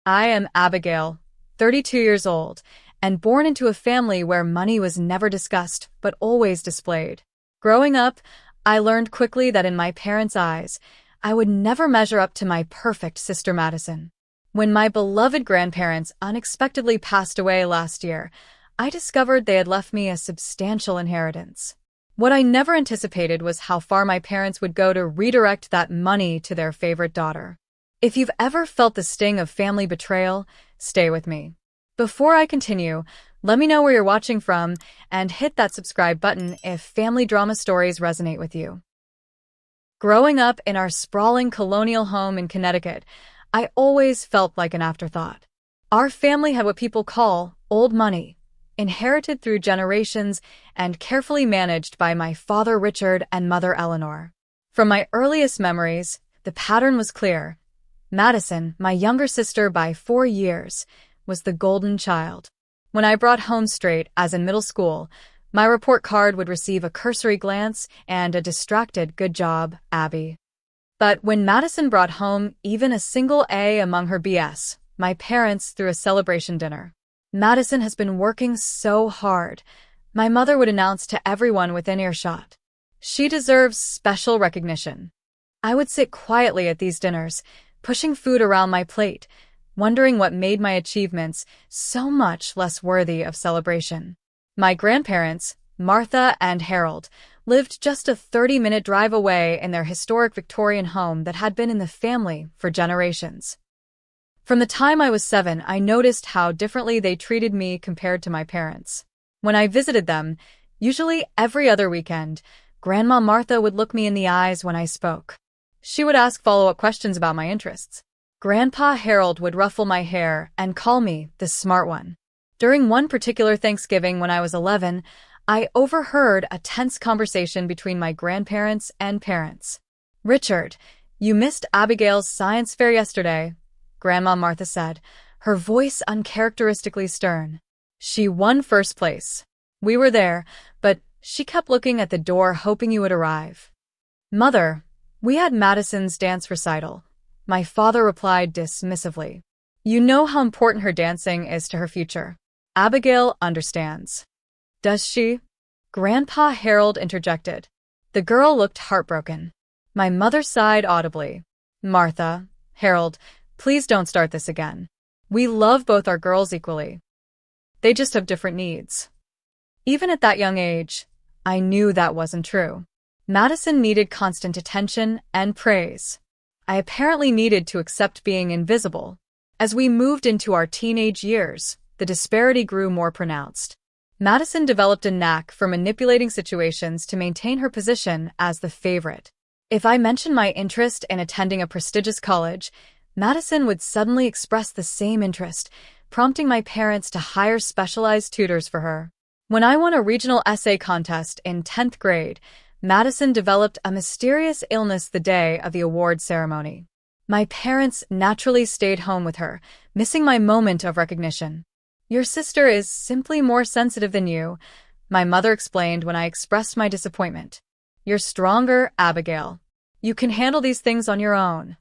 I am Abigail, 32 years old, and born into a family where money was never discussed but always displayed. Growing up, I learned quickly that in my parents' eyes, I would never measure up to my perfect sister Madison. When my beloved grandparents unexpectedly passed away last year, I discovered they had left me a substantial inheritance. What I never anticipated was how far my parents would go to redirect that money to their favorite daughter. If you've ever felt the sting of family betrayal, stay with me. Before I continue, let me know where you're watching from and hit that subscribe button if family drama stories resonate with you. Growing up in our sprawling colonial home in Connecticut, I always felt like an afterthought. Our family had what people call old money, inherited through generations and carefully managed by my father Richard and mother Eleanor. From my earliest memories, the pattern was clear. Madison, my younger sister by 4 years, was the golden child. When I brought home straight, as in middle school, my report card would receive a cursory glance and a distracted "good job, Abby." But when Madison brought home even a single A among her BS, my parents threw a celebration dinner. "Madison has been working so hard," my mother would announce to everyone within earshot. "She deserves special recognition." I would sit quietly at these dinners, pushing food around my plate, wondering what made my achievements so much less worthy of celebration. My grandparents, Martha and Harold, lived just a 30-minute drive away in their historic Victorian home that had been in the family for generations. From the time I was 7, I noticed how differently they treated me compared to my parents. When I visited them, usually every other weekend, Grandma Martha would look me in the eyes when I spoke. She would ask follow-up questions about my interests. Grandpa Harold would ruffle my hair and call me the smart one. During one particular Thanksgiving when I was 11, I overheard a tense conversation between my grandparents and parents. "Richard, you missed Abigail's science fair yesterday," Grandma Martha said, her voice uncharacteristically stern. "She won first place. We were there, but she kept looking at the door hoping you would arrive." "Mother, we had Madison's dance recital," my father replied dismissively. "You know how important her dancing is to her future. Abigail understands." "Does she?" Grandpa Harold interjected. The girl looked heartbroken. My mother sighed audibly. "Martha, Harold, please don't start this again. We love both our girls equally. They just have different needs." Even at that young age, I knew that wasn't true. Madison needed constant attention and praise. I apparently needed to accept being invisible. As we moved into our teenage years, the disparity grew more pronounced. Madison developed a knack for manipulating situations to maintain her position as the favorite. If I mentioned my interest in attending a prestigious college, Madison would suddenly express the same interest, prompting my parents to hire specialized tutors for her. When I won a regional essay contest in 10th grade, Madison developed a mysterious illness the day of the award ceremony. My parents naturally stayed home with her, missing my moment of recognition. "Your sister is simply more sensitive than you," my mother explained when I expressed my disappointment. "You're stronger, Abigail. You can handle these things on your own."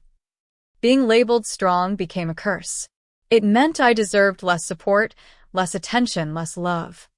Being labeled strong became a curse. It meant I deserved less support, less attention, less love.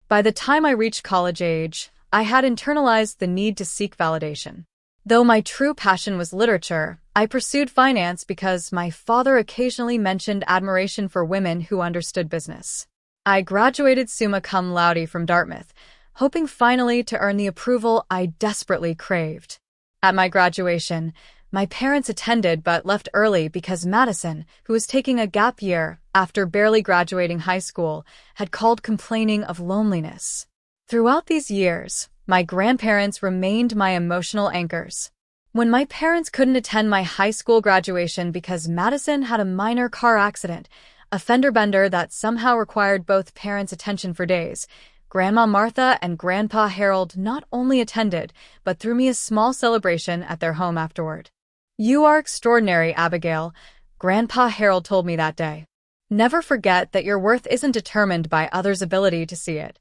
By the time I reached college age, I had internalized the need to seek validation. Though my true passion was literature, I pursued finance because my father occasionally mentioned admiration for women who understood business. I graduated summa cum laude from Dartmouth, hoping finally to earn the approval I desperately craved. At my graduation, my parents attended but left early because Madison, who was taking a gap year after barely graduating high school, had called complaining of loneliness. Throughout these years, my grandparents remained my emotional anchors. When my parents couldn't attend my high school graduation because Madison had a minor car accident, a fender bender that somehow required both parents' attention for days, Grandma Martha and Grandpa Harold not only attended, but threw me a small celebration at their home afterward. "You are extraordinary, Abigail," Grandpa Harold told me that day. "Never forget that your worth isn't determined by others' ability to see it."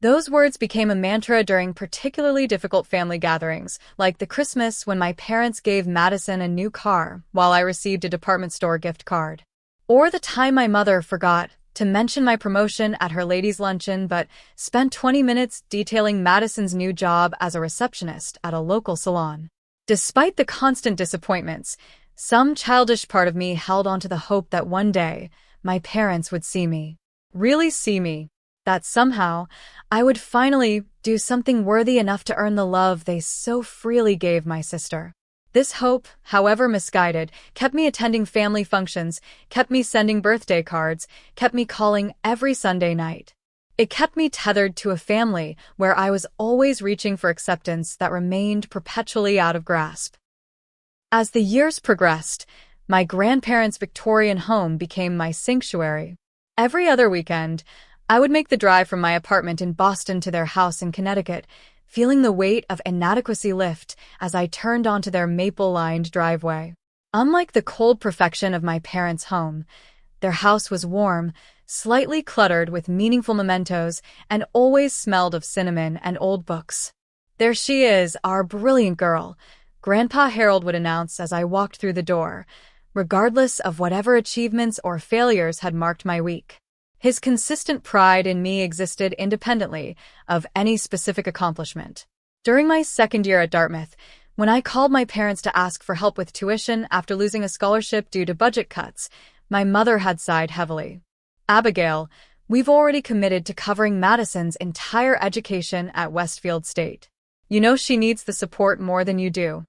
Those words became a mantra during particularly difficult family gatherings, like the Christmas when my parents gave Madison a new car while I received a department store gift card. Or the time my mother forgot to mention my promotion at her ladies' luncheon but spent 20 minutes detailing Madison's new job as a receptionist at a local salon. Despite the constant disappointments, some childish part of me held on to the hope that one day my parents would see me. Really see me. That somehow I would finally do something worthy enough to earn the love they so freely gave my sister. This hope, however misguided, kept me attending family functions, kept me sending birthday cards, kept me calling every Sunday night. It kept me tethered to a family where I was always reaching for acceptance that remained perpetually out of grasp. As the years progressed, my grandparents' Victorian home became my sanctuary. Every other weekend, I would make the drive from my apartment in Boston to their house in Connecticut, feeling the weight of inadequacy lift as I turned onto their maple-lined driveway. Unlike the cold perfection of my parents' home, their house was warm, slightly cluttered with meaningful mementos, and always smelled of cinnamon and old books. "There she is, our brilliant girl," Grandpa Harold would announce as I walked through the door, regardless of whatever achievements or failures had marked my week. His consistent pride in me existed independently of any specific accomplishment. During my second year at Dartmouth, when I called my parents to ask for help with tuition after losing a scholarship due to budget cuts, my mother had sighed heavily. "Abigail, we've already committed to covering Madison's entire education at Westfield State. You know she needs the support more than you do.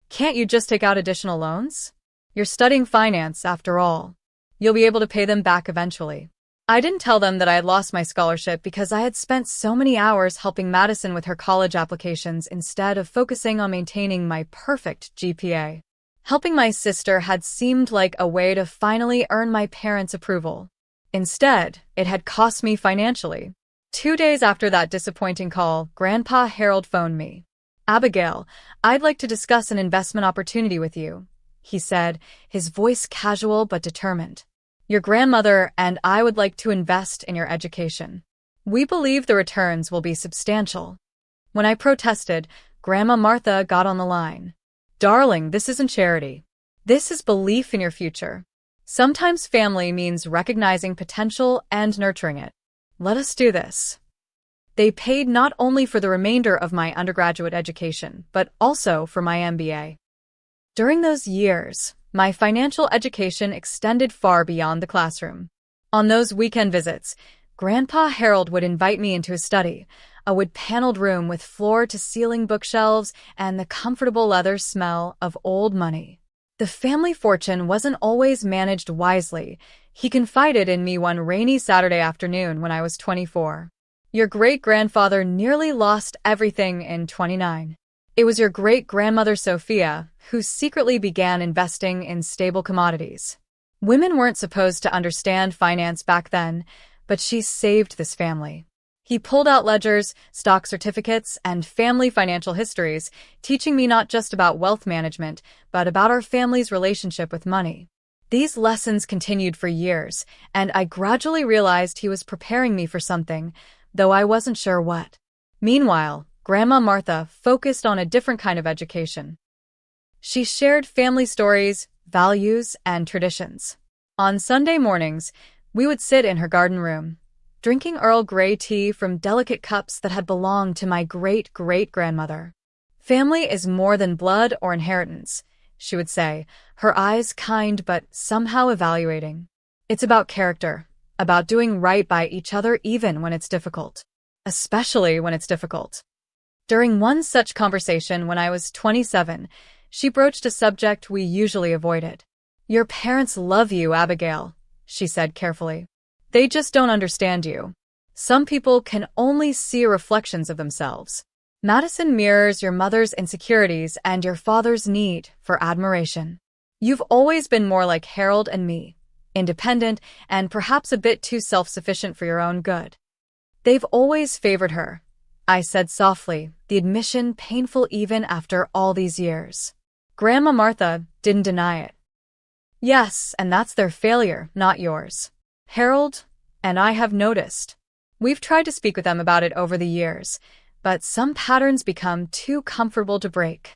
Can't you just take out additional loans? You're studying finance, after all. You'll be able to pay them back eventually." I didn't tell them that I had lost my scholarship because I had spent so many hours helping Madison with her college applications instead of focusing on maintaining my perfect GPA. Helping my sister had seemed like a way to finally earn my parents' approval. Instead, it had cost me financially. 2 days after that disappointing call, Grandpa Harold phoned me. "Abigail, I'd like to discuss an investment opportunity with you," he said, his voice casual but determined. "Your grandmother and I would like to invest in your education. We believe the returns will be substantial." When I protested, Grandma Martha got on the line. "Darling, this isn't charity. This is belief in your future. Sometimes family means recognizing potential and nurturing it. Let us do this." They paid not only for the remainder of my undergraduate education, but also for my MBA. During those years, my financial education extended far beyond the classroom. On those weekend visits, Grandpa Harold would invite me into his study, a wood-paneled room with floor-to-ceiling bookshelves and the comfortable leather smell of old money. The family fortune wasn't always managed wisely. He confided in me one rainy Saturday afternoon when I was 24. "Your great-grandfather nearly lost everything in 29. It was your great-grandmother Sophia who secretly began investing in stable commodities. Women weren't supposed to understand finance back then, but she saved this family." He pulled out ledgers, stock certificates, and family financial histories, teaching me not just about wealth management, but about our family's relationship with money. These lessons continued for years, and I gradually realized he was preparing me for something, though I wasn't sure what. Meanwhile, Grandma Martha focused on a different kind of education. She shared family stories, values, and traditions. On Sunday mornings, we would sit in her garden room, drinking Earl Grey tea from delicate cups that had belonged to my great-great-grandmother. "Family is more than blood or inheritance," she would say, her eyes kind but somehow evaluating. "It's about character, about doing right by each other even when it's difficult. Especially when it's difficult." During one such conversation when I was 27, she broached a subject we usually avoided. "Your parents love you, Abigail," she said carefully. "They just don't understand you. Some people can only see reflections of themselves. Madison mirrors your mother's insecurities and your father's need for admiration. You've always been more like Harold and me, independent and perhaps a bit too self-sufficient for your own good." "They've always favored her," I said softly, the admission painful even after all these years. Grandma Martha didn't deny it. "Yes, and that's their failure, not yours. Harold and I have noticed." We've tried to speak with them about it over the years, but some patterns become too comfortable to break.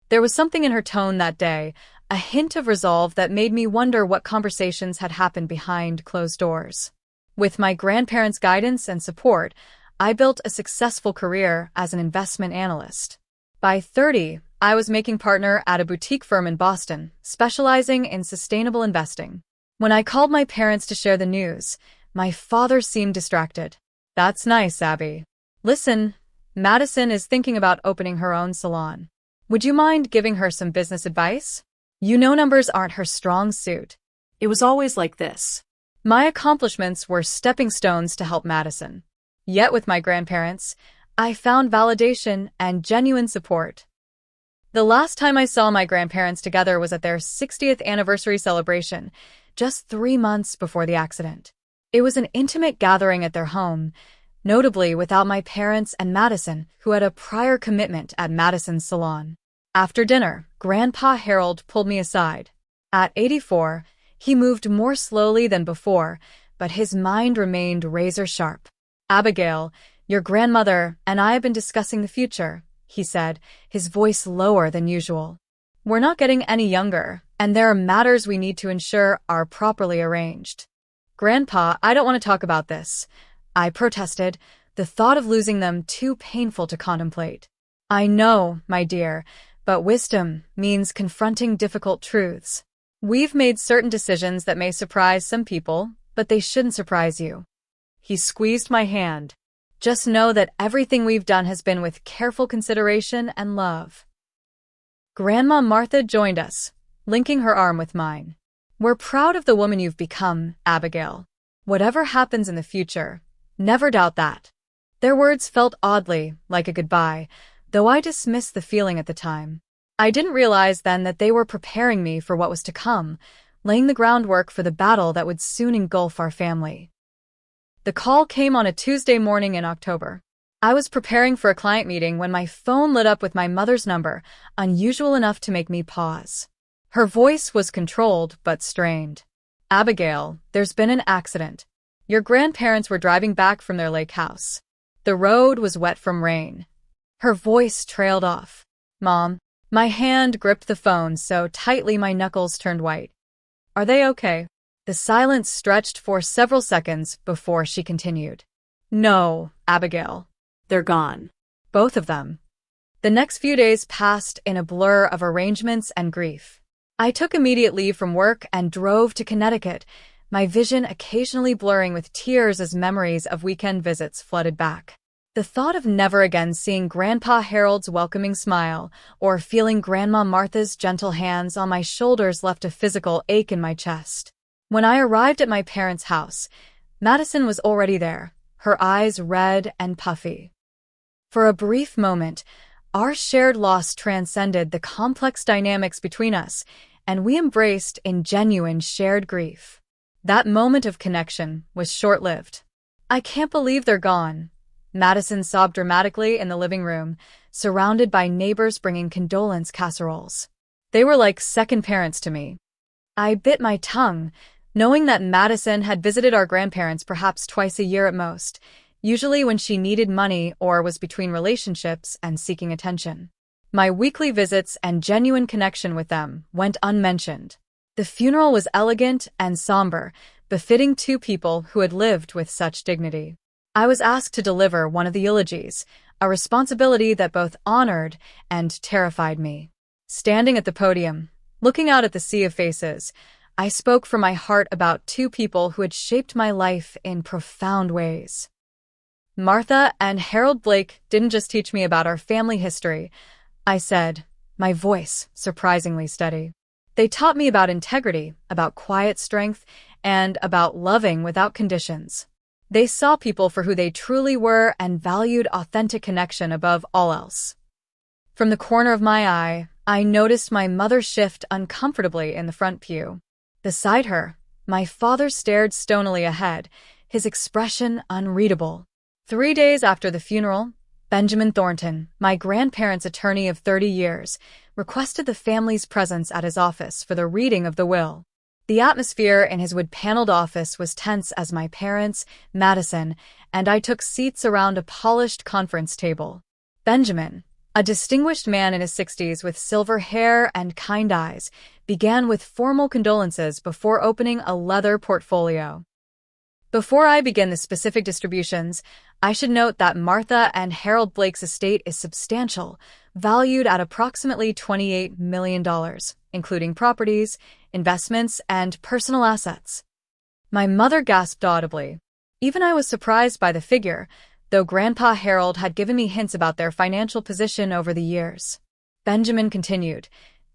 There was something in her tone that day, a hint of resolve that made me wonder what conversations had happened behind closed doors. With my grandparents' guidance and support, I built a successful career as an investment analyst. By 30, I was making partner at a boutique firm in Boston, specializing in sustainable investing. When I called my parents to share the news, my father seemed distracted. "That's nice, Abby. Listen, Madison is thinking about opening her own salon. Would you mind giving her some business advice? You know numbers aren't her strong suit." It was always like this. My accomplishments were stepping stones to help Madison. Yet with my grandparents, I found validation and genuine support. The last time I saw my grandparents together was at their 60th anniversary celebration, just 3 months before the accident. It was an intimate gathering at their home, notably without my parents and Madison, who had a prior commitment at Madison's salon. After dinner, Grandpa Harold pulled me aside. At 84, he moved more slowly than before, but his mind remained razor-sharp. "Abigail, your grandmother and I have been discussing the future," he said, his voice lower than usual. "We're not getting any younger, and there are matters we need to ensure are properly arranged." "Grandpa, I don't want to talk about this," I protested, the thought of losing them too painful to contemplate. "I know, my dear, but wisdom means confronting difficult truths. We've made certain decisions that may surprise some people, but they shouldn't surprise you." He squeezed my hand. "Just know that everything we've done has been with careful consideration and love." Grandma Martha joined us, linking her arm with mine. "We're proud of the woman you've become, Abigail. Whatever happens in the future, never doubt that." Their words felt oddly like a goodbye, though I dismissed the feeling at the time. I didn't realize then that they were preparing me for what was to come, laying the groundwork for the battle that would soon engulf our family. The call came on a Tuesday morning in October. I was preparing for a client meeting when my phone lit up with my mother's number, unusual enough to make me pause. Her voice was controlled but strained. "Abigail, there's been an accident. Your grandparents were driving back from their lake house. The road was wet from rain." Her voice trailed off. "Mom." My hand gripped the phone so tightly my knuckles turned white. "Are they okay?" The silence stretched for several seconds before she continued. "No, Abigail. They're gone. Both of them." The next few days passed in a blur of arrangements and grief. I took immediate leave from work and drove to Connecticut, my vision occasionally blurring with tears as memories of weekend visits flooded back. The thought of never again seeing Grandpa Harold's welcoming smile or feeling Grandma Martha's gentle hands on my shoulders left a physical ache in my chest. When I arrived at my parents' house, Madison was already there, her eyes red and puffy. For a brief moment, our shared loss transcended the complex dynamics between us, and we embraced in genuine shared grief. That moment of connection was short-lived. "I can't believe they're gone," Madison sobbed dramatically in the living room, surrounded by neighbors bringing condolence casseroles. They were like second parents to me. I bit my tongue, knowing that Madison had visited our grandparents perhaps twice a year at most, usually when she needed money or was between relationships and seeking attention. My weekly visits and genuine connection with them went unmentioned. The funeral was elegant and somber, befitting two people who had lived with such dignity. I was asked to deliver one of the eulogies, a responsibility that both honored and terrified me. Standing at the podium, looking out at the sea of faces, I spoke from my heart about two people who had shaped my life in profound ways. Martha and Harold Blake didn't just teach me about our family history, I said, my voice surprisingly steady. They taught me about integrity, about quiet strength, and about loving without conditions. They saw people for who they truly were and valued authentic connection above all else. From the corner of my eye, I noticed my mother shift uncomfortably in the front pew. Beside her, my father stared stonily ahead, his expression unreadable. 3 days after the funeral, Benjamin Thornton, my grandparents' attorney of 30 years, requested the family's presence at his office for the reading of the will. The atmosphere in his wood-paneled office was tense as my parents, Madison, and I took seats around a polished conference table. Benjamin, a distinguished man in his 60s with silver hair and kind eyes, began with formal condolences before opening a leather portfolio. Before I begin the specific distributions, I should note that Martha and Harold Blake's estate is substantial, valued at approximately $28 million, including properties, investments, and personal assets. My mother gasped audibly. Even I was surprised by the figure, though Grandpa Harold had given me hints about their financial position over the years. Benjamin continued,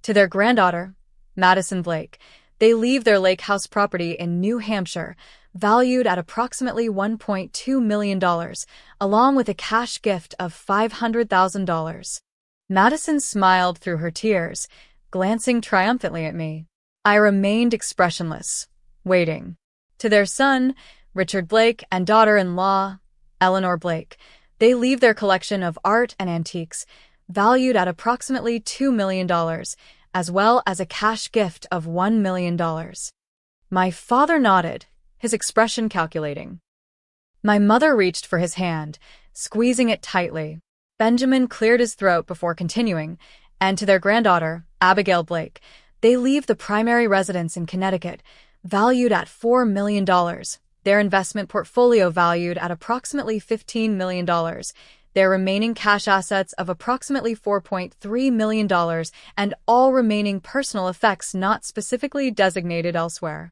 to their granddaughter, Madison Blake, they leave their lake house property in New Hampshire, valued at approximately $1.2 million, along with a cash gift of $500,000. Madison smiled through her tears, glancing triumphantly at me. I remained expressionless, waiting. To their son, Richard Blake, and daughter-in-law, Eleanor Blake, they leave their collection of art and antiques, valued at approximately $2 million, as well as a cash gift of $1 million. My father nodded, his expression calculating. My mother reached for his hand, squeezing it tightly. Benjamin cleared his throat before continuing, and to their granddaughter, Abigail Blake, they leave the primary residence in Connecticut, valued at $4 million, their investment portfolio valued at approximately $15 million, their remaining cash assets of approximately $4.3 million, and all remaining personal effects not specifically designated elsewhere.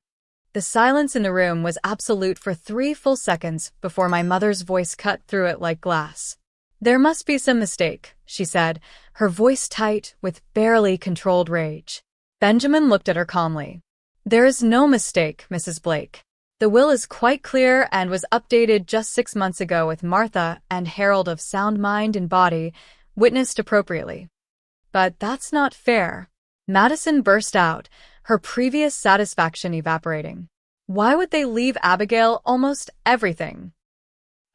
The silence in the room was absolute for 3 full seconds before my mother's voice cut through it like glass. There must be some mistake, she said, her voice tight with barely controlled rage. Benjamin looked at her calmly. There is no mistake, Mrs. Blake. The will is quite clear and was updated just 6 months ago with Martha and Harold of sound mind and body, witnessed appropriately. But that's not fair. Madison burst out, her previous satisfaction evaporating. Why would they leave Abigail almost everything?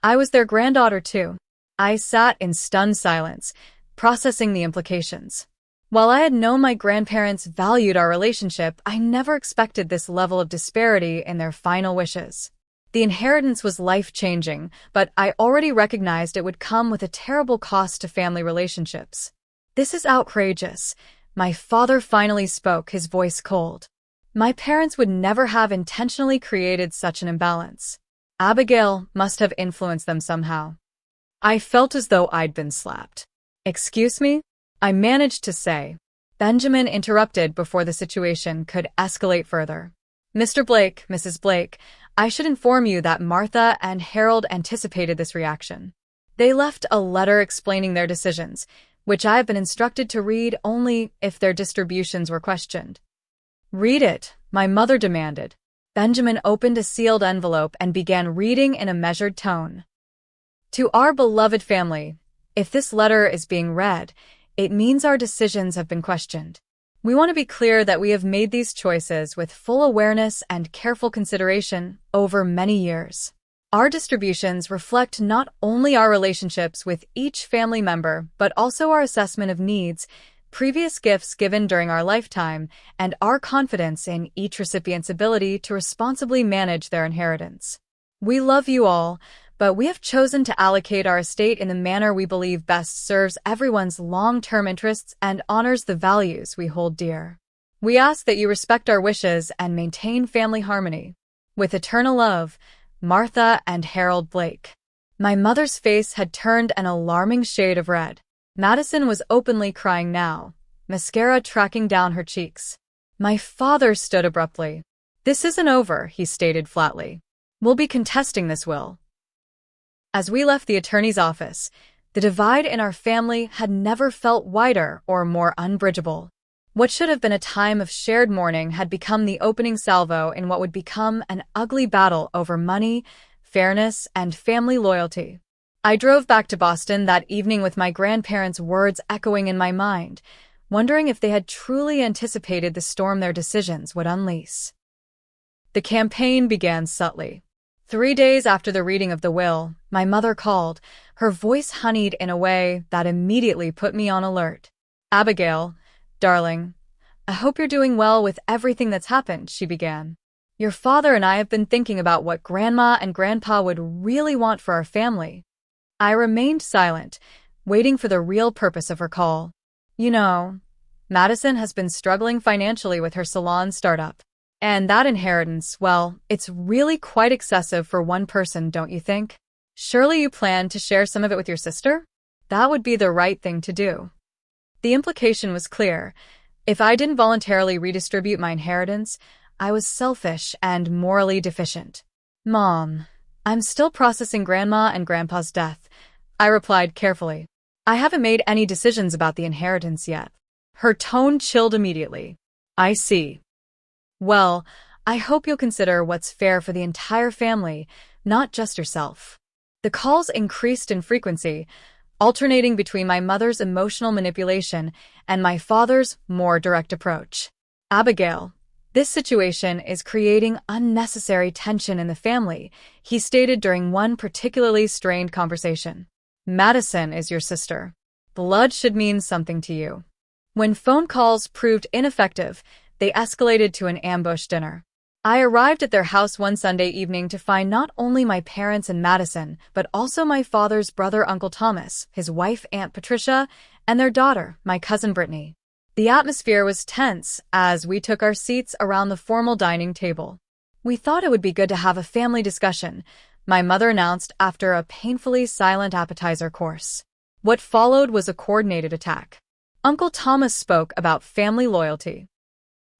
I was their granddaughter too. I sat in stunned silence, processing the implications. While I had known my grandparents valued our relationship, I never expected this level of disparity in their final wishes. The inheritance was life-changing, but I already recognized it would come with a terrible cost to family relationships. This is outrageous. My father finally spoke, his voice cold. My parents would never have intentionally created such an imbalance. Abigail must have influenced them somehow. I felt as though I'd been slapped. Excuse me? I managed to say. Benjamin interrupted before the situation could escalate further. Mr. Blake, Mrs. Blake, I should inform you that Martha and Harold anticipated this reaction. They left a letter explaining their decisions, which I have been instructed to read only if their distributions were questioned. Read it, my mother demanded. Benjamin opened a sealed envelope and began reading in a measured tone. To our beloved family, if this letter is being read, it means our decisions have been questioned. We want to be clear that we have made these choices with full awareness and careful consideration over many years. Our distributions reflect not only our relationships with each family member, but also our assessment of needs, previous gifts given during our lifetime, and our confidence in each recipient's ability to responsibly manage their inheritance. We love you all, but we have chosen to allocate our estate in the manner we believe best serves everyone's long-term interests and honors the values we hold dear. We ask that you respect our wishes and maintain family harmony. With eternal love, Martha and Harold Blake. My mother's face had turned an alarming shade of red. Madison was openly crying now, mascara tracking down her cheeks. My father stood abruptly. This isn't over, he stated flatly. We'll be contesting this will. As we left the attorney's office, the divide in our family had never felt wider or more unbridgeable. What should have been a time of shared mourning had become the opening salvo in what would become an ugly battle over money, fairness, and family loyalty. I drove back to Boston that evening with my grandparents' words echoing in my mind, wondering if they had truly anticipated the storm their decisions would unleash. The campaign began subtly. 3 days after the reading of the will, my mother called, her voice honeyed in a way that immediately put me on alert. Abigail, darling, I hope you're doing well with everything that's happened, she began. Your father and I have been thinking about what Grandma and Grandpa would really want for our family. I remained silent, waiting for the real purpose of her call. You know, Madison has been struggling financially with her salon startup. And that inheritance, well, it's really quite excessive for one person, don't you think? Surely you plan to share some of it with your sister? That would be the right thing to do. The implication was clear. If I didn't voluntarily redistribute my inheritance, I was selfish and morally deficient. Mom, I'm still processing Grandma and Grandpa's death, I replied carefully. I haven't made any decisions about the inheritance yet. Her tone chilled immediately. I see. Well, I hope you'll consider what's fair for the entire family, not just yourself. The calls increased in frequency, alternating between my mother's emotional manipulation and my father's more direct approach. Abigail, this situation is creating unnecessary tension in the family, he stated during one particularly strained conversation. Madison is your sister. Blood should mean something to you. When phone calls proved ineffective, they escalated to an ambush dinner. I arrived at their house one Sunday evening to find not only my parents and Madison, but also my father's brother Uncle Thomas, his wife Aunt Patricia, and their daughter, my cousin Brittany. The atmosphere was tense as we took our seats around the formal dining table. We thought it would be good to have a family discussion, my mother announced after a painfully silent appetizer course. What followed was a coordinated attack. Uncle Thomas spoke about family loyalty.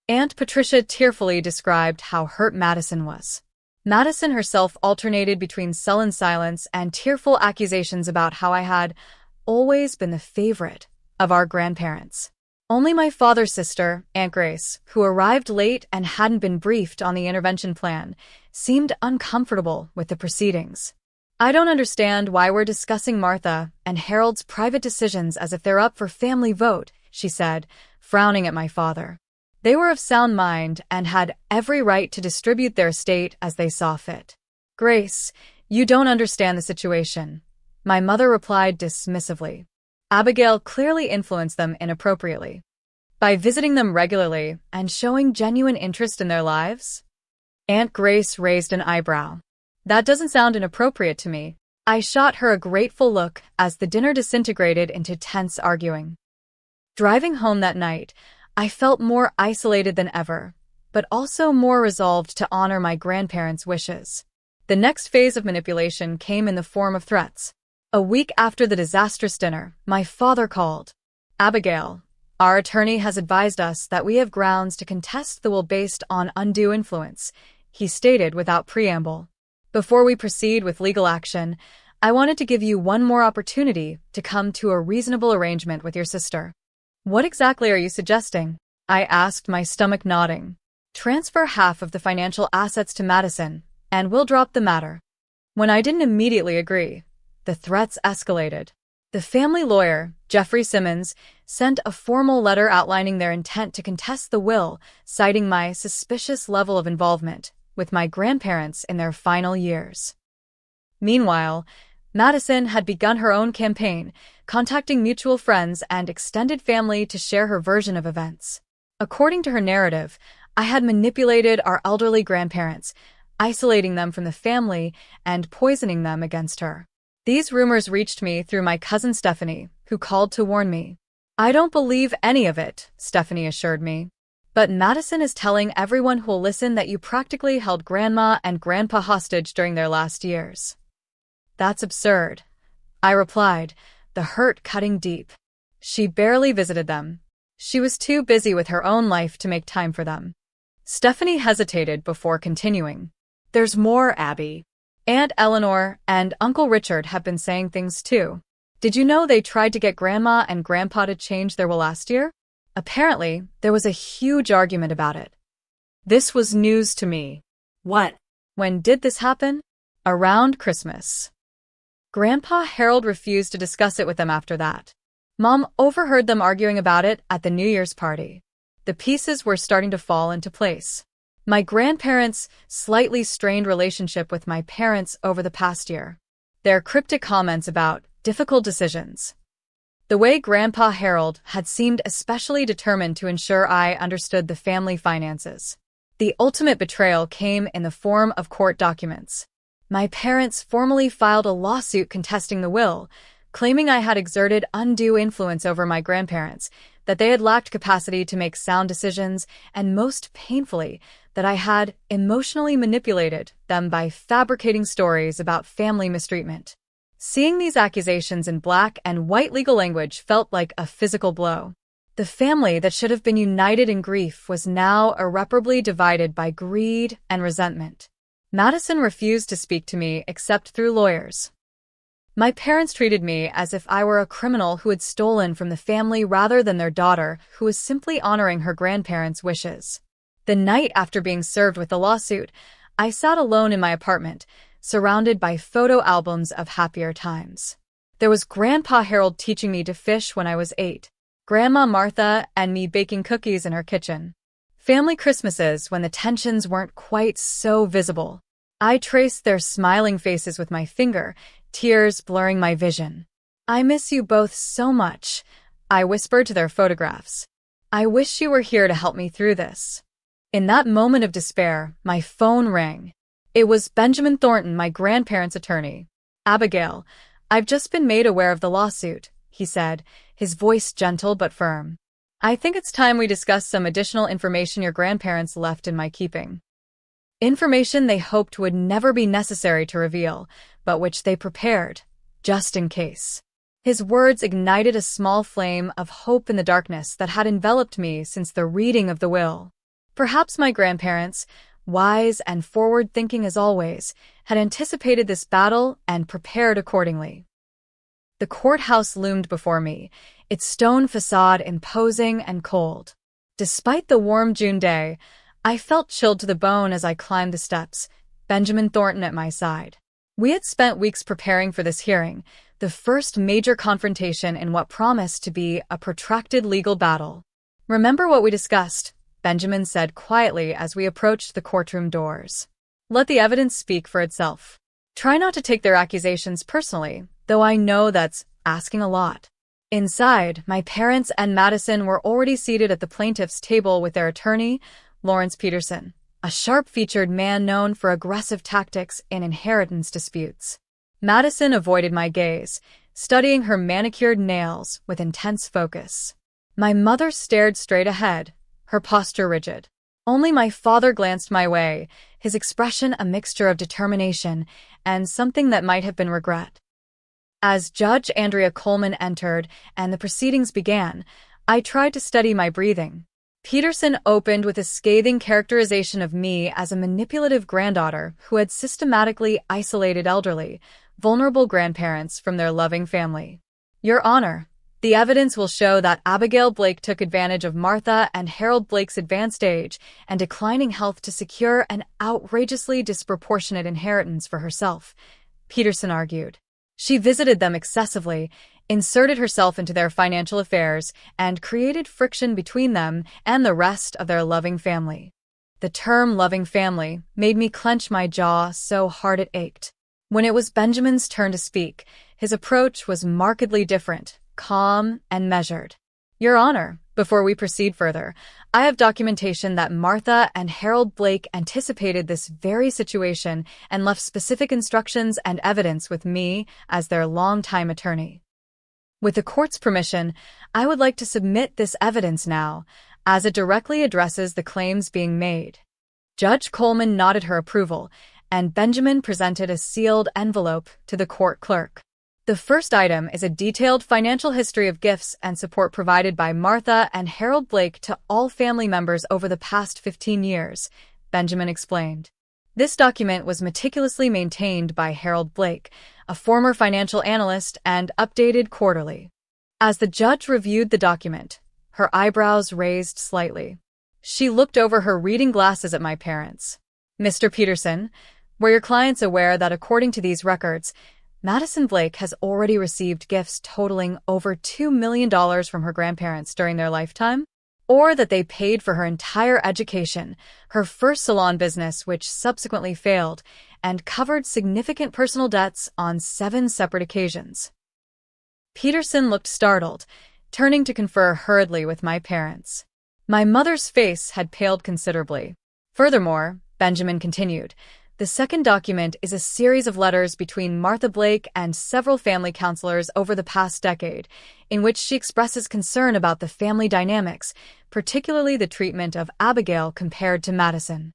Aunt Patricia tearfully described how hurt Madison was. Madison herself alternated between sullen silence and tearful accusations about how I had always been the favorite of our grandparents. Only my father's sister, Aunt Grace, who arrived late and hadn't been briefed on the intervention plan, seemed uncomfortable with the proceedings. I don't understand why we're discussing Martha and Harold's private decisions as if they're up for family vote, she said, frowning at my father. They were of sound mind and had every right to distribute their estate as they saw fit. Grace, you don't understand the situation, my mother replied dismissively. Abigail clearly influenced them inappropriately. By visiting them regularly and showing genuine interest in their lives? Aunt Grace raised an eyebrow. That doesn't sound inappropriate to me. I shot her a grateful look as the dinner disintegrated into tense arguing. Driving home that night, I felt more isolated than ever, but also more resolved to honor my grandparents' wishes. The next phase of manipulation came in the form of threats. A week after the disastrous dinner, my father called. Abigail, our attorney has advised us that we have grounds to contest the will based on undue influence, he stated without preamble. Before we proceed with legal action, I wanted to give you one more opportunity to come to a reasonable arrangement with your sister. What exactly are you suggesting? I asked, my stomach nodding. Transfer half of the financial assets to Madison, and we'll drop the matter. When I didn't immediately agree, the threats escalated. The family lawyer, Jeffrey Simmons, sent a formal letter outlining their intent to contest the will, citing my suspicious level of involvement with my grandparents in their final years. Meanwhile, Madison had begun her own campaign, contacting mutual friends and extended family to share her version of events. According to her narrative, I had manipulated our elderly grandparents, isolating them from the family and poisoning them against her. These rumors reached me through my cousin Stephanie, who called to warn me. I don't believe any of it, Stephanie assured me. But Madison is telling everyone who'll listen that you practically held Grandma and Grandpa hostage during their last years. That's absurd, I replied, the hurt cutting deep. She barely visited them. She was too busy with her own life to make time for them. Stephanie hesitated before continuing. There's more, Abby. Aunt Eleanor and Uncle Richard have been saying things too. Did you know they tried to get Grandma and Grandpa to change their will last year? Apparently, there was a huge argument about it. This was news to me. What? When did this happen? Around Christmas. Grandpa Harold refused to discuss it with them after that. Mom overheard them arguing about it at the New Year's party. The pieces were starting to fall into place. My grandparents' slightly strained relationship with my parents over the past year. Their cryptic comments about difficult decisions. The way Grandpa Harold had seemed especially determined to ensure I understood the family finances. The ultimate betrayal came in the form of court documents. My parents formally filed a lawsuit contesting the will, claiming I had exerted undue influence over my grandparents, that they had lacked capacity to make sound decisions, and most painfully, that I had emotionally manipulated them by fabricating stories about family mistreatment. Seeing these accusations in black and white legal language felt like a physical blow. The family that should have been united in grief was now irreparably divided by greed and resentment. Madison refused to speak to me except through lawyers. My parents treated me as if I were a criminal who had stolen from the family rather than their daughter who was simply honoring her grandparents' wishes. The night after being served with the lawsuit, I sat alone in my apartment, surrounded by photo albums of happier times. There was Grandpa Harold teaching me to fish when I was 8, Grandma Martha and me baking cookies in her kitchen. Family Christmases when the tensions weren't quite so visible. I traced their smiling faces with my finger, tears blurring my vision. "I miss you both so much," I whispered to their photographs. "I wish you were here to help me through this." In that moment of despair, my phone rang. It was Benjamin Thornton, my grandparents' attorney. "Abigail, I've just been made aware of the lawsuit," he said, his voice gentle but firm. "I think it's time we discuss some additional information your grandparents left in my keeping." Information they hoped would never be necessary to reveal, but which they prepared, just in case. His words ignited a small flame of hope in the darkness that had enveloped me since the reading of the will. Perhaps my grandparents, wise and forward-thinking as always, had anticipated this battle and prepared accordingly. The courthouse loomed before me, its stone facade imposing and cold. Despite the warm June day, I felt chilled to the bone as I climbed the steps, Benjamin Thornton at my side. We had spent weeks preparing for this hearing, the first major confrontation in what promised to be a protracted legal battle. "Remember what we discussed," Benjamin said quietly as we approached the courtroom doors. "Let the evidence speak for itself. Try not to take their accusations personally, though I know that's asking a lot." Inside, my parents and Madison were already seated at the plaintiff's table with their attorney, Lawrence Peterson, a sharp-featured man known for aggressive tactics in inheritance disputes. Madison avoided my gaze, studying her manicured nails with intense focus. My mother stared straight ahead, her posture rigid. Only my father glanced my way, his expression a mixture of determination and something that might have been regret. As Judge Andrea Coleman entered and the proceedings began, I tried to steady my breathing. Peterson opened with a scathing characterization of me as a manipulative granddaughter who had systematically isolated elderly, vulnerable grandparents from their loving family. "Your Honor, the evidence will show that Abigail Blake took advantage of Martha and Harold Blake's advanced age and declining health to secure an outrageously disproportionate inheritance for herself," Peterson argued. "She visited them excessively, inserted herself into their financial affairs, and created friction between them and the rest of their loving family." The term "loving family" made me clench my jaw so hard it ached. When it was Benjamin's turn to speak, his approach was markedly different, calm and measured. "Your Honor, before we proceed further, I have documentation that Martha and Harold Blake anticipated this very situation and left specific instructions and evidence with me as their longtime attorney. With the court's permission, I would like to submit this evidence now, as it directly addresses the claims being made." Judge Coleman nodded her approval, and Benjamin presented a sealed envelope to the court clerk. The first item is a detailed financial history of gifts and support provided by Martha and Harold Blake to all family members over the past 15 years, Benjamin explained. This document was meticulously maintained by Harold Blake, a former financial analyst, and updated quarterly. As the judge reviewed the document, her eyebrows raised slightly. She looked over her reading glasses at my parents. "Mr. Peterson, were your clients aware that according to these records, Madison Blake has already received gifts totaling over $2 million from her grandparents during their lifetime? Or that they paid for her entire education, her first salon business which subsequently failed, and covered significant personal debts on 7 separate occasions?" Peterson looked startled, turning to confer hurriedly with my parents. My mother's face had paled considerably. Furthermore, Benjamin continued, the second document is a series of letters between Martha Blake and several family counselors over the past decade, in which she expresses concern about the family dynamics, particularly the treatment of Abigail compared to Madison.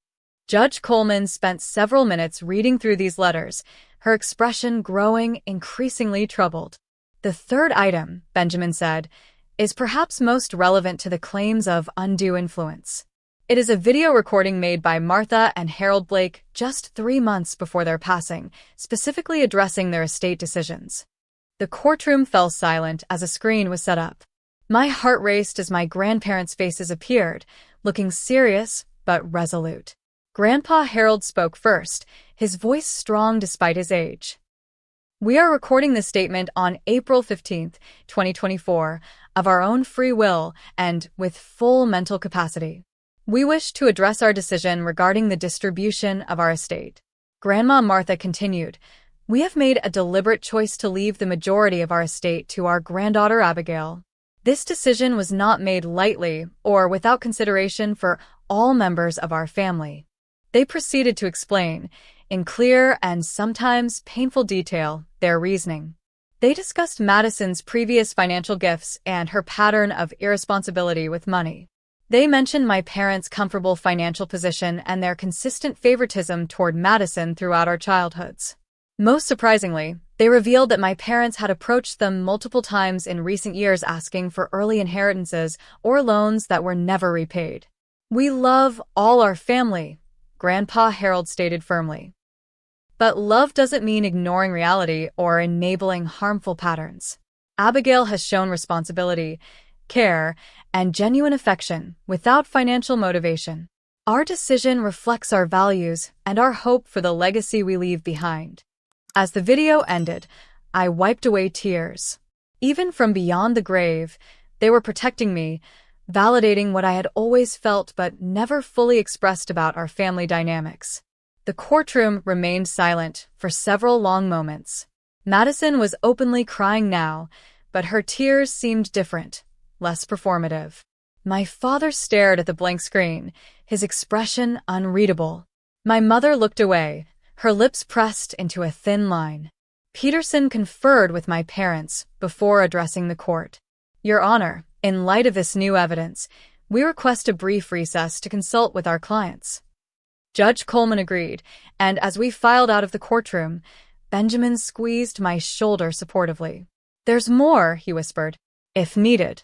Judge Coleman spent several minutes reading through these letters, her expression growing increasingly troubled. The third item, Benjamin said, is perhaps most relevant to the claims of undue influence. It is a video recording made by Martha and Harold Blake just 3 months before their passing, specifically addressing their estate decisions. The courtroom fell silent as a screen was set up. My heart raced as my grandparents' faces appeared, looking serious but resolute. Grandpa Harold spoke first, his voice strong despite his age. We are recording this statement on April 15, 2024, of our own free will and with full mental capacity. We wish to address our decision regarding the distribution of our estate. Grandma Martha continued, we have made a deliberate choice to leave the majority of our estate to our granddaughter Abigail. This decision was not made lightly or without consideration for all members of our family. They proceeded to explain, in clear and sometimes painful detail, their reasoning. They discussed Madison's previous financial gifts and her pattern of irresponsibility with money. They mentioned my parents' comfortable financial position and their consistent favoritism toward Madison throughout our childhoods. Most surprisingly, they revealed that my parents had approached them multiple times in recent years asking for early inheritances or loans that were never repaid. We love all our family, Grandpa Harold stated firmly. But love doesn't mean ignoring reality or enabling harmful patterns. Abigail has shown responsibility, care, and genuine affection without financial motivation. Our decision reflects our values and our hope for the legacy we leave behind. As the video ended, I wiped away tears. Even from beyond the grave, they were protecting me, validating what I had always felt but never fully expressed about our family dynamics. The courtroom remained silent for several long moments. Madison was openly crying now, but her tears seemed different, less performative. My father stared at the blank screen, his expression unreadable. My mother looked away, her lips pressed into a thin line. Peterson conferred with my parents before addressing the court. Your Honor, in light of this new evidence, we request a brief recess to consult with our clients. Judge Coleman agreed, and as we filed out of the courtroom, Benjamin squeezed my shoulder supportively. There's more, he whispered, if needed.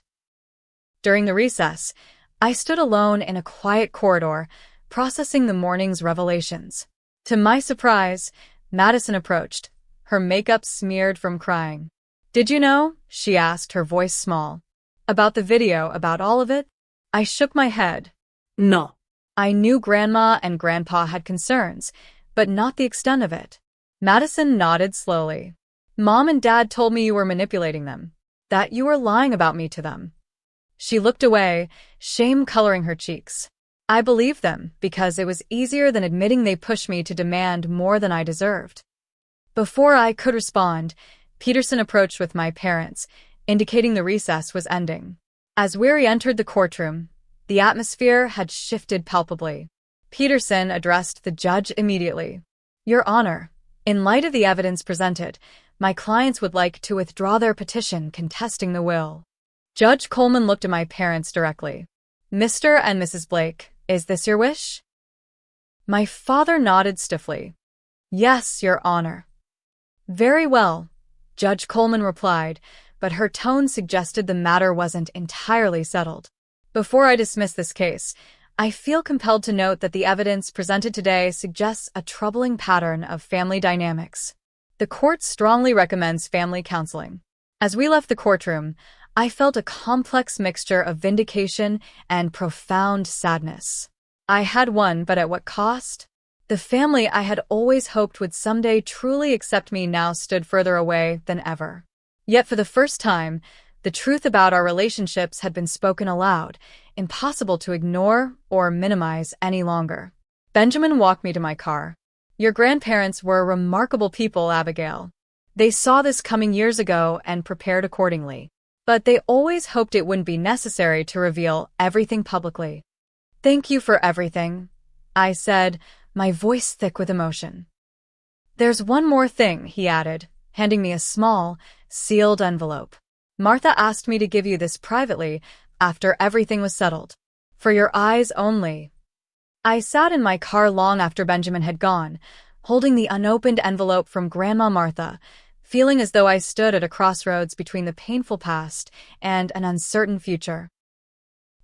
During the recess, I stood alone in a quiet corridor, processing the morning's revelations. To my surprise, Madison approached, her makeup smeared from crying. Did you know? She asked, her voice small. About the video, about all of it? I shook my head. No. I knew Grandma and Grandpa had concerns, but not the extent of it. Madison nodded slowly. Mom and Dad told me you were manipulating them, that you were lying about me to them. She looked away, shame coloring her cheeks. I believed them because it was easier than admitting they pushed me to demand more than I deserved. Before I could respond, Peterson approached with my parents, indicating the recess was ending. As we entered the courtroom, the atmosphere had shifted palpably. Peterson addressed the judge immediately. Your Honor, in light of the evidence presented, my clients would like to withdraw their petition contesting the will. Judge Coleman looked at my parents directly. Mr. and Mrs. Blake, is this your wish? My father nodded stiffly. Yes, Your Honor. Very well, Judge Coleman replied, but her tone suggested the matter wasn't entirely settled. Before I dismiss this case, I feel compelled to note that the evidence presented today suggests a troubling pattern of family dynamics. The court strongly recommends family counseling. As we left the courtroom, I felt a complex mixture of vindication and profound sadness. I had won, but at what cost? The family I had always hoped would someday truly accept me now stood further away than ever. Yet for the first time, the truth about our relationships had been spoken aloud, impossible to ignore or minimize any longer. Benjamin walked me to my car. Your grandparents were remarkable people, Abigail. They saw this coming years ago and prepared accordingly. But they always hoped it wouldn't be necessary to reveal everything publicly. "Thank you for everything," I said, my voice thick with emotion. "There's one more thing," he added, handing me a small, sealed envelope. "Martha asked me to give you this privately after everything was settled. For your eyes only." I sat in my car long after Benjamin had gone, holding the unopened envelope from Grandma Martha, feeling as though I stood at a crossroads between the painful past and an uncertain future.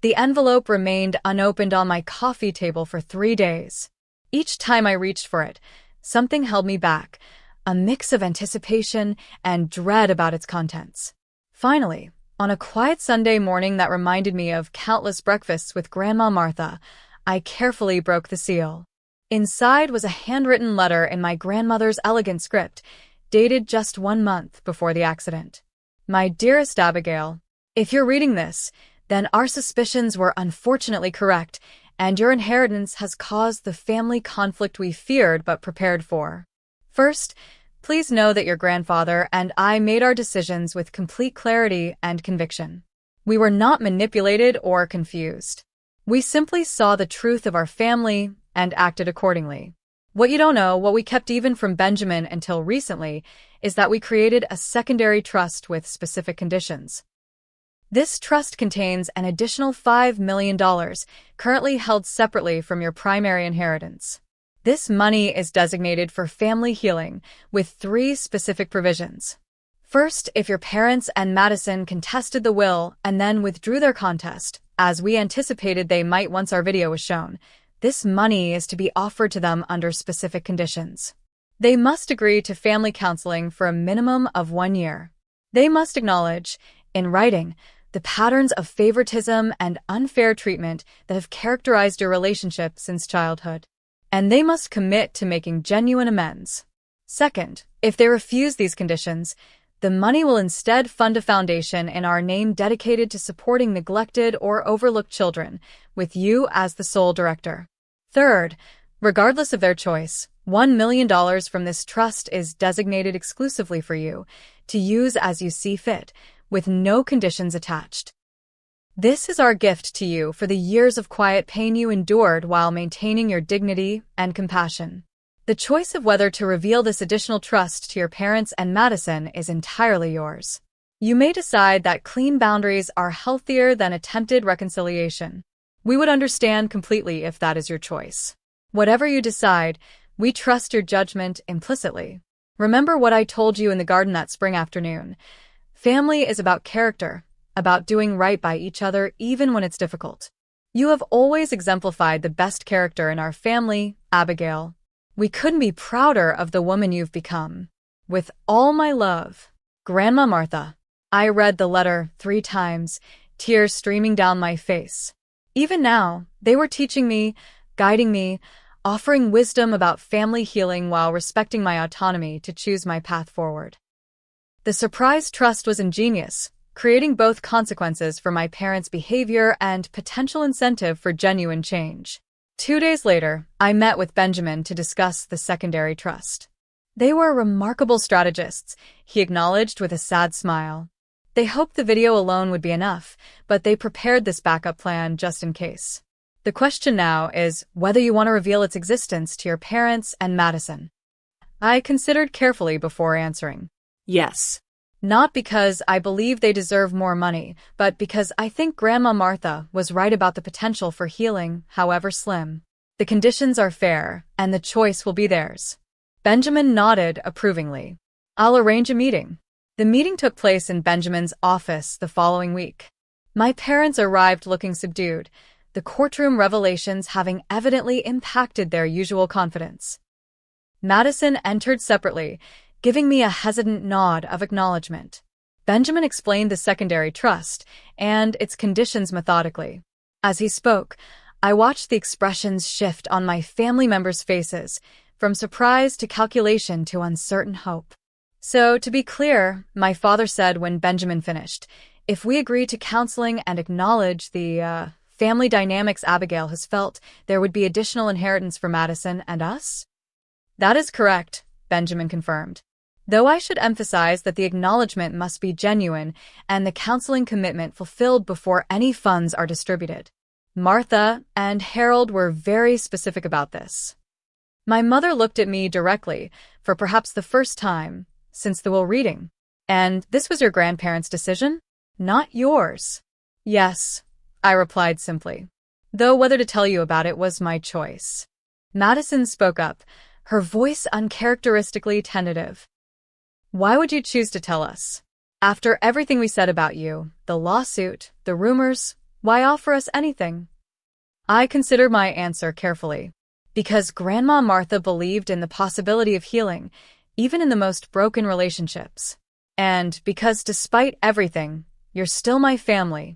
The envelope remained unopened on my coffee table for 3 days. Each time I reached for it, something held me back, a mix of anticipation and dread about its contents. Finally, on a quiet Sunday morning that reminded me of countless breakfasts with Grandma Martha, I carefully broke the seal. Inside was a handwritten letter in my grandmother's elegant script, dated just 1 month before the accident. "My dearest Abigail, if you're reading this, then our suspicions were unfortunately correct, and your inheritance has caused the family conflict we feared but prepared for. First, please know that your grandfather and I made our decisions with complete clarity and conviction. We were not manipulated or confused. We simply saw the truth of our family and acted accordingly. What you don't know, what we kept even from Benjamin until recently, is that we created a secondary trust with specific conditions. This trust contains an additional $5 million, currently held separately from your primary inheritance. This money is designated for family healing, with 3 specific provisions. First, if your parents and Madison contested the will and then withdrew their contest, as we anticipated they might once our video was shown, this money is to be offered to them under specific conditions. They must agree to family counseling for a minimum of 1 year. They must acknowledge, in writing, the patterns of favoritism and unfair treatment that have characterized your relationship since childhood. And they must commit to making genuine amends. Second, if they refuse these conditions, the money will instead fund a foundation in our name dedicated to supporting neglected or overlooked children, with you as the sole director. Third, regardless of their choice, $1 million from this trust is designated exclusively for you, to use as you see fit, with no conditions attached. This is our gift to you for the years of quiet pain you endured while maintaining your dignity and compassion. The choice of whether to reveal this additional trust to your parents and Madison is entirely yours. You may decide that clean boundaries are healthier than attempted reconciliation. We would understand completely if that is your choice. Whatever you decide, we trust your judgment implicitly. Remember what I told you in the garden that spring afternoon. Family is about character, about doing right by each other even when it's difficult. You have always exemplified the best character in our family, Abigail. We couldn't be prouder of the woman you've become. With all my love, Grandma Martha. I read the letter 3 times, tears streaming down my face. Even now, they were teaching me, guiding me, offering wisdom about family healing while respecting my autonomy to choose my path forward. The surprise trust was ingenious, creating both consequences for my parents' behavior and potential incentive for genuine change. 2 days later, I met with Benjamin to discuss the secondary trust. They were remarkable strategists, he acknowledged with a sad smile. They hoped the video alone would be enough, but they prepared this backup plan just in case. The question now is whether you want to reveal its existence to your parents and Madison. I considered carefully before answering. Yes. Not because I believe they deserve more money, but because I think Grandma Martha was right about the potential for healing, however slim. The conditions are fair, and the choice will be theirs. Benjamin nodded approvingly. I'll arrange a meeting. The meeting took place in Benjamin's office the following week. My parents arrived looking subdued, the courtroom revelations having evidently impacted their usual confidence. Madison entered separately, giving me a hesitant nod of acknowledgement. Benjamin explained the secondary trust and its conditions methodically. As he spoke, I watched the expressions shift on my family members' faces, from surprise to calculation to uncertain hope. So, to be clear, my father said when Benjamin finished, if we agree to counseling and acknowledge the family dynamics Abigail has felt, there would be additional inheritance for Madison and us? That is correct, Benjamin confirmed. though I should emphasize that the acknowledgement must be genuine and the counseling commitment fulfilled before any funds are distributed. Martha and Harold were very specific about this. My mother looked at me directly, for perhaps the first time since the will reading. "And this was your grandparents' decision? Not yours?" "Yes," I replied simply, though whether to tell you about it was my choice. Madison spoke up, her voice uncharacteristically tentative. "Why would you choose to tell us? After everything we said about you, the lawsuit, the rumors, why offer us anything?" I considered my answer carefully. Because Grandma Martha believed in the possibility of healing, even in the most broken relationships. And because despite everything, you're still my family.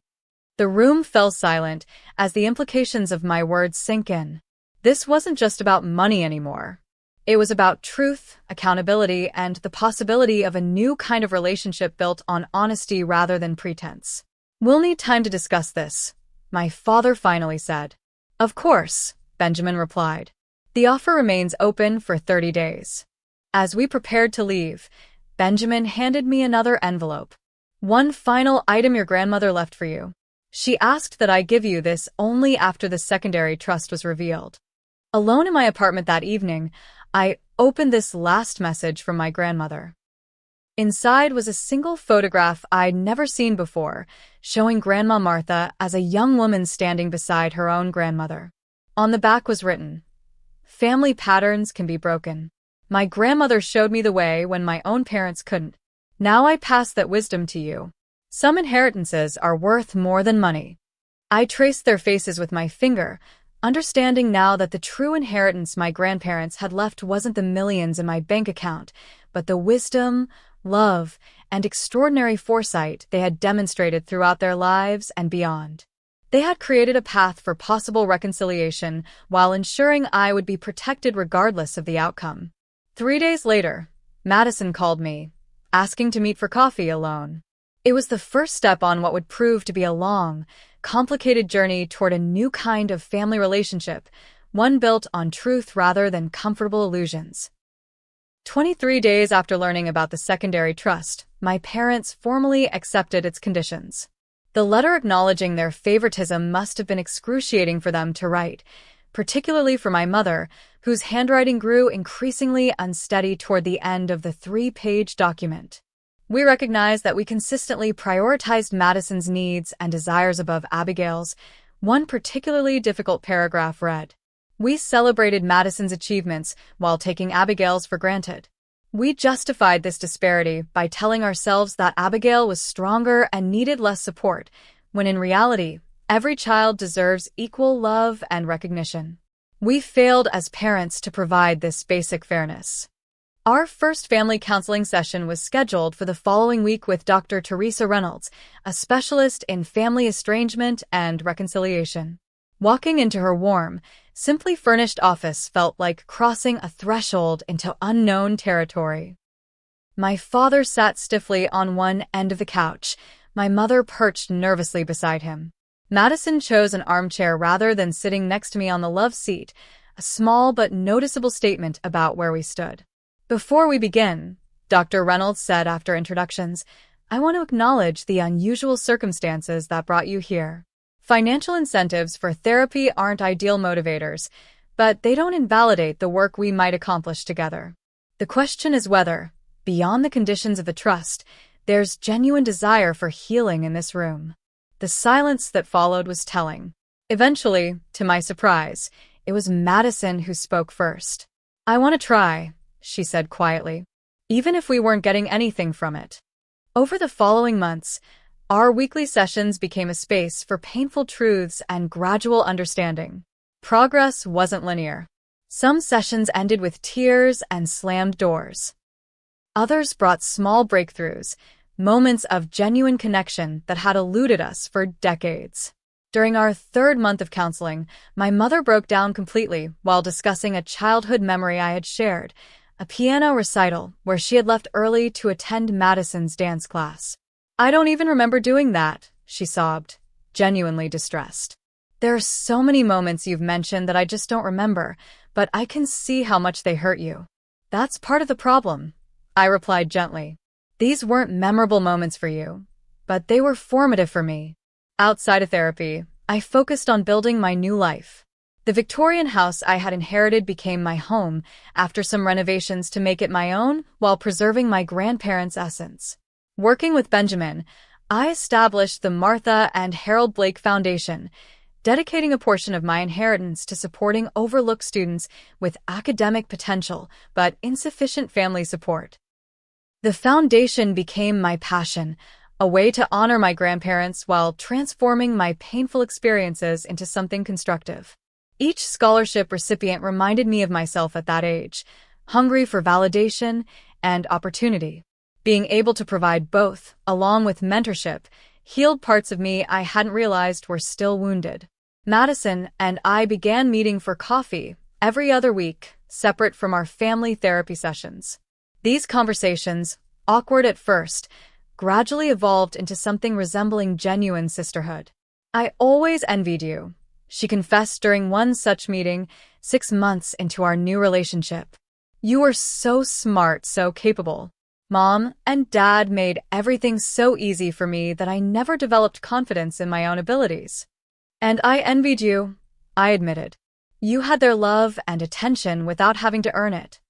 The room fell silent as the implications of my words sank in. This wasn't just about money anymore. It was about truth, accountability, and the possibility of a new kind of relationship built on honesty rather than pretense. "We'll need time to discuss this," my father finally said. "Of course," Benjamin replied. "The offer remains open for 30 days. As we prepared to leave, Benjamin handed me another envelope. "One final item your grandmother left for you. She asked that I give you this only after the secondary trust was revealed." Alone in my apartment that evening, I opened this last message from my grandmother. Inside was a single photograph I'd never seen before, showing Grandma Martha as a young woman standing beside her own grandmother. On the back was written, "Family patterns can be broken. My grandmother showed me the way when my own parents couldn't. Now I pass that wisdom to you. Some inheritances are worth more than money." I traced their faces with my finger, understanding now that the true inheritance my grandparents had left wasn't the millions in my bank account, but the wisdom, love, and extraordinary foresight they had demonstrated throughout their lives and beyond. They had created a path for possible reconciliation while ensuring I would be protected regardless of the outcome. 3 days later, Madison called me, asking to meet for coffee alone. It was the first step on what would prove to be a long, complicated journey toward a new kind of family relationship, one built on truth rather than comfortable illusions. 23 days after learning about the secondary trust, my parents formally accepted its conditions. The letter acknowledging their favoritism must have been excruciating for them to write, particularly for my mother, whose handwriting grew increasingly unsteady toward the end of the 3-page document. We recognized that we consistently prioritized Madison's needs and desires above Abigail's. One particularly difficult paragraph read, "We celebrated Madison's achievements while taking Abigail's for granted." We justified this disparity by telling ourselves that Abigail was stronger and needed less support, when in reality, every child deserves equal love and recognition. We failed as parents to provide this basic fairness. Our first family counseling session was scheduled for the following week with Dr. Teresa Reynolds, a specialist in family estrangement and reconciliation. Walking into her warm, simply furnished office felt like crossing a threshold into unknown territory. My father sat stiffly on one end of the couch, my mother perched nervously beside him. Madison chose an armchair rather than sitting next to me on the love seat, a small but noticeable statement about where we stood. "Before we begin," Dr. Reynolds said after introductions, "I want to acknowledge the unusual circumstances that brought you here. Financial incentives for therapy aren't ideal motivators, but they don't invalidate the work we might accomplish together. The question is whether, beyond the conditions of the trust, there's genuine desire for healing in this room." The silence that followed was telling. Eventually, to my surprise, it was Madison who spoke first. "I want to try," she said quietly, "even if we weren't getting anything from it." Over the following months, our weekly sessions became a space for painful truths and gradual understanding. Progress wasn't linear. Some sessions ended with tears and slammed doors. Others brought small breakthroughs, moments of genuine connection that had eluded us for decades. During our 3rd month of counseling, my mother broke down completely while discussing a childhood memory I had shared, a piano recital where she had left early to attend Madison's dance class. "I don't even remember doing that," she sobbed, genuinely distressed. "There are so many moments you've mentioned that I just don't remember, but I can see how much they hurt you." "That's part of the problem," I replied gently. These weren't memorable moments for you, but they were formative for me. Outside of therapy, I focused on building my new life. The Victorian house I had inherited became my home after some renovations to make it my own while preserving my grandparents' essence. Working with Benjamin, I established the Martha and Harold Blake Foundation, dedicating a portion of my inheritance to supporting overlooked students with academic potential but insufficient family support. The foundation became my passion, a way to honor my grandparents while transforming my painful experiences into something constructive. Each scholarship recipient reminded me of myself at that age, hungry for validation and opportunity. Being able to provide both, along with mentorship, healed parts of me I hadn't realized were still wounded. Madison and I began meeting for coffee every other week, separate from our family therapy sessions. These conversations, awkward at first, gradually evolved into something resembling genuine sisterhood. I always envied you, she confessed during one such meeting 6 months into our new relationship. You were so smart, so capable. Mom and Dad made everything so easy for me that I never developed confidence in my own abilities. And I envied you, I admitted. You had their love and attention without having to earn it.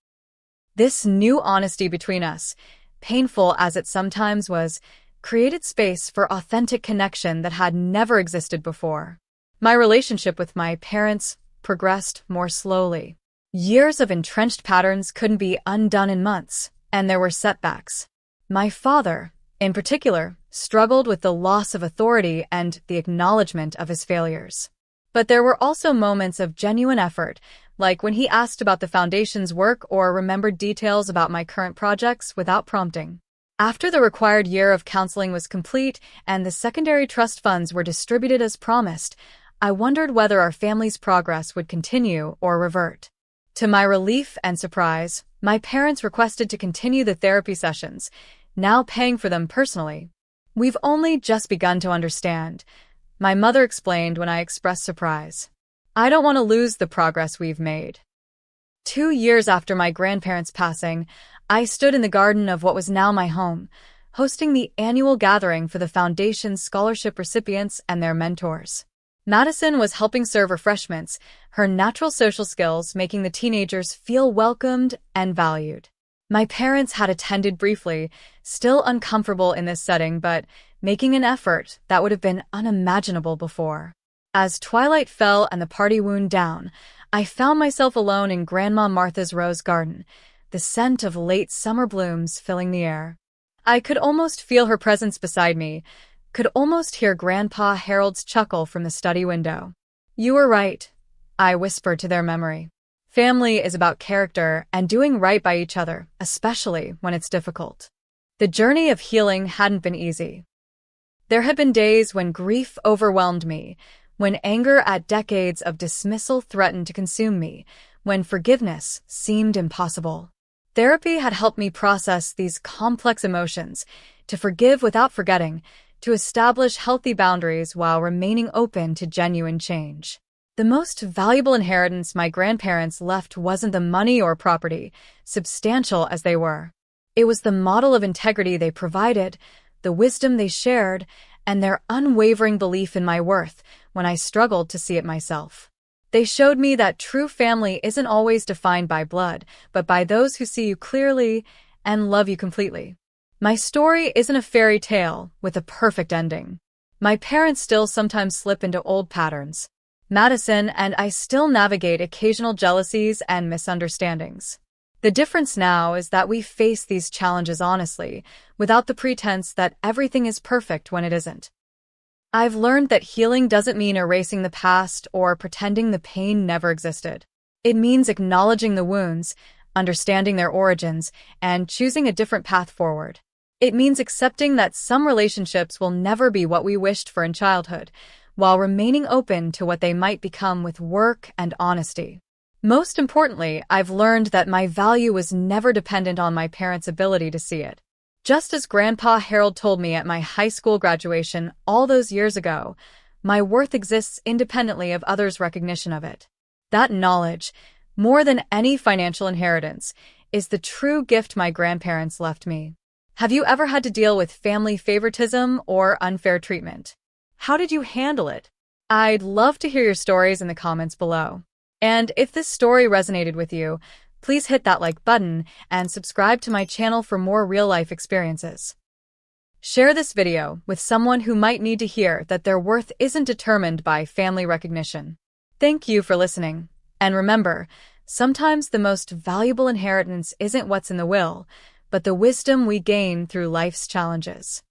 This new honesty between us, painful as it sometimes was, created space for authentic connection that had never existed before. My relationship with my parents progressed more slowly. Years of entrenched patterns couldn't be undone in months, and there were setbacks. My father, in particular, struggled with the loss of authority and the acknowledgement of his failures. But there were also moments of genuine effort, like when he asked about the foundation's work or remembered details about my current projects without prompting. After the required year of counseling was complete and the secondary trust funds were distributed as promised, I wondered whether our family's progress would continue or revert. To my relief and surprise, my parents requested to continue the therapy sessions, now paying for them personally. We've only just begun to understand, my mother explained when I expressed surprise. I don't want to lose the progress we've made. 2 years after my grandparents' passing, I stood in the garden of what was now my home, hosting the annual gathering for the Foundation's scholarship recipients and their mentors. Madison was helping serve refreshments, her natural social skills making the teenagers feel welcomed and valued. My parents had attended briefly, still uncomfortable in this setting but making an effort that would have been unimaginable before. As twilight fell and the party wound down, I found myself alone in Grandma Martha's rose garden, the scent of late summer blooms filling the air. I could almost feel her presence beside me, could almost hear Grandpa Harold's chuckle from the study window. You were right, I whispered to their memory. Family is about character and doing right by each other, especially when it's difficult. The journey of healing hadn't been easy. There had been days when grief overwhelmed me, when anger at decades of dismissal threatened to consume me, when forgiveness seemed impossible. Therapy had helped me process these complex emotions, to forgive without forgetting, to establish healthy boundaries while remaining open to genuine change. The most valuable inheritance my grandparents left wasn't the money or property, substantial as they were. It was the model of integrity they provided, the wisdom they shared, and their unwavering belief in my worth when I struggled to see it myself. They showed me that true family isn't always defined by blood, but by those who see you clearly and love you completely. My story isn't a fairy tale with a perfect ending. My parents still sometimes slip into old patterns. Madison and I still navigate occasional jealousies and misunderstandings. The difference now is that we face these challenges honestly, without the pretense that everything is perfect when it isn't. I've learned that healing doesn't mean erasing the past or pretending the pain never existed. It means acknowledging the wounds, understanding their origins, and choosing a different path forward. It means accepting that some relationships will never be what we wished for in childhood, while remaining open to what they might become with work and honesty. Most importantly, I've learned that my value was never dependent on my parents' ability to see it. Just as Grandpa Harold told me at my high school graduation all those years ago, my worth exists independently of others' recognition of it. That knowledge, more than any financial inheritance, is the true gift my grandparents left me. Have you ever had to deal with family favoritism or unfair treatment? How did you handle it? I'd love to hear your stories in the comments below. And if this story resonated with you, please hit that like button and subscribe to my channel for more real-life experiences. Share this video with someone who might need to hear that their worth isn't determined by family recognition. Thank you for listening. And remember, sometimes the most valuable inheritance isn't what's in the will, but the wisdom we gain through life's challenges.